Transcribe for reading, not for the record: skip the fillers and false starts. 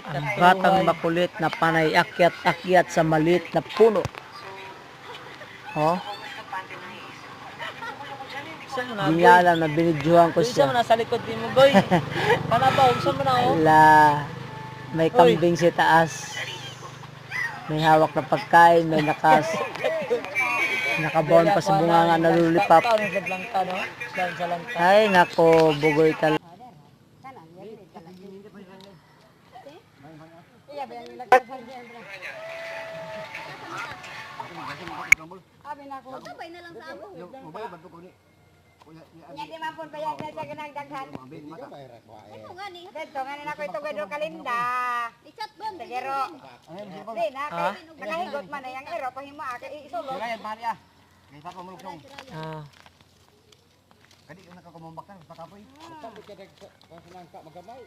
Ang batang makulit na panay akyat-akyat sa maliit na puno. Oh, di nga alam na binidyohan ko Isa mo siya. na sa likod din mo, boy. Kanabaw, isa mo na, oh. Ala, may kambing sa taas. May hawak na pagkain, may nakabaon pa sa bunga nga nalulipap. Tao ng langka, no? Sa langka. Ay, nako, bugoy talaga. Sabay na lang sa amo. Nya di mampun bayad na sa ganang daghan. Ito nga ni. Dito nga ni nako ito gadro kalinda. I-chat ba? Pero di na nakahigot man yang ero pahimo aka isulod. Bayad mali ah. Kaysa pa mo lugtong. Ah, Kadi nakakumambak ka sa kapoy. Sabi ka nagsalang ka magamay.